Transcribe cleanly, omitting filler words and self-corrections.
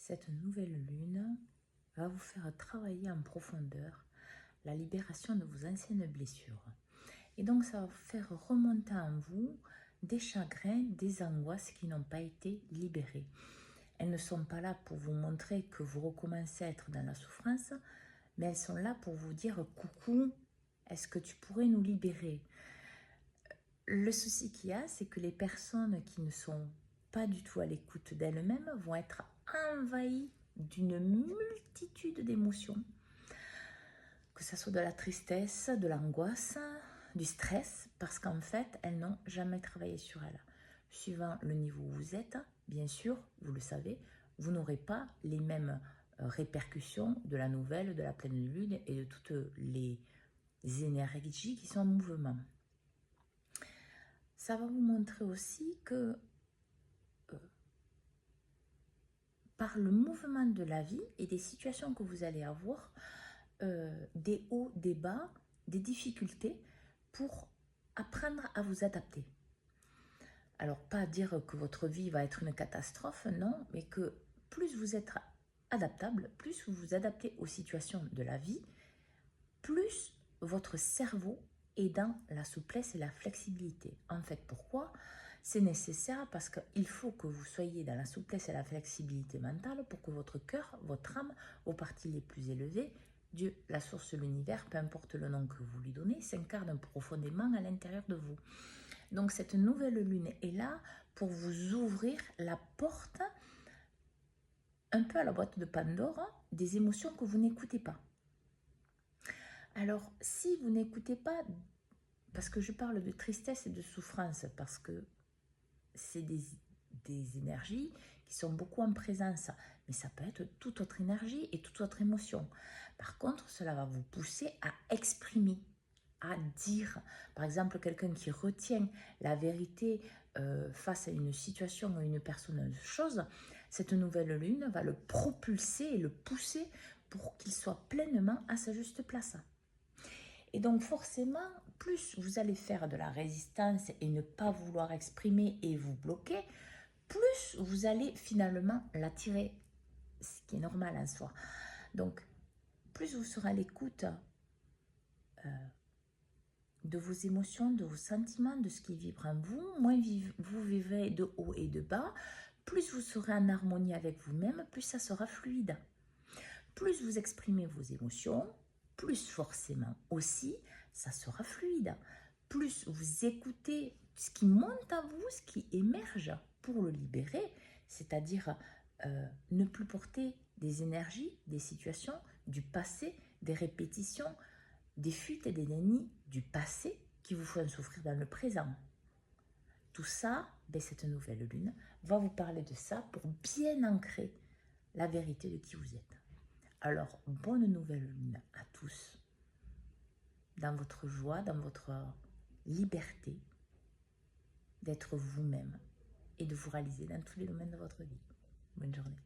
Cette nouvelle lune va vous faire travailler en profondeur la libération de vos anciennes blessures. Et donc, ça va vous faire remonter en vous des chagrins, des angoisses qui n'ont pas été libérées. Elles ne sont pas là pour vous montrer que vous recommencez à être dans la souffrance, mais elles sont là pour vous dire « Coucou, est-ce que tu pourrais nous libérer ?» Le souci qu'il y a, c'est que les personnes qui ne sont pas du tout à l'écoute d'elles-mêmes vont être envahies d'une multitude d'émotions, que ce soit de la tristesse, de l'angoisse, du stress, parce qu'en fait, elles n'ont jamais travaillé sur elles. Suivant le niveau où vous êtes, bien sûr, vous le savez, vous n'aurez pas les mêmes répercussions de la nouvelle, de la pleine lune et de toutes les énergies qui sont en mouvement. Ça va vous montrer aussi que par le mouvement de la vie et des situations que vous allez avoir, des hauts, des bas, des difficultés pour apprendre à vous adapter. Alors, pas dire que votre vie va être une catastrophe, non, mais que plus vous êtes adaptable, plus vous vous adaptez aux situations de la vie, plus votre cerveau est dans la souplesse et la flexibilité. En fait, pourquoi ? C'est nécessaire parce qu'il faut que vous soyez dans la souplesse et la flexibilité mentale pour que votre cœur, votre âme, vos parties les plus élevées, Dieu, la source de l'univers, peu importe le nom que vous lui donnez, s'incarne profondément à l'intérieur de vous. Donc cette nouvelle lune est là pour vous ouvrir la porte un peu à la boîte de Pandore des émotions que vous n'écoutez pas. Alors si vous n'écoutez pas, parce que je parle de tristesse et de souffrance, parce que c'est des énergies qui sont beaucoup en présence, mais ça peut être toute autre énergie et toute autre émotion. Par contre, cela va vous pousser à exprimer, à dire. Par exemple, quelqu'un qui retient la vérité face à une situation, à une personne, à une chose, cette nouvelle lune va le propulser et le pousser pour qu'il soit pleinement à sa juste place. Et donc forcément, plus vous allez faire de la résistance et ne pas vouloir exprimer et vous bloquer, plus vous allez finalement l'attirer, ce qui est normal en soi. Donc, plus vous serez à l'écoute de vos émotions, de vos sentiments, de ce qui vibre en vous, moins vous vivrez de haut et de bas, plus vous serez en harmonie avec vous-même, plus ça sera fluide. Plus vous exprimez vos émotions, plus forcément aussi, ça sera fluide. Plus vous écoutez ce qui monte à vous, ce qui émerge pour le libérer, c'est-à-dire ne plus porter des énergies, des situations, du passé, des répétitions, des fuites et des dénis du passé qui vous font souffrir dans le présent. Tout ça, cette nouvelle lune va vous parler de ça pour bien ancrer la vérité de qui vous êtes. Alors, bonne nouvelle lune à tous, dans votre joie, dans votre liberté d'être vous-même et de vous réaliser dans tous les domaines de votre vie. Bonne journée.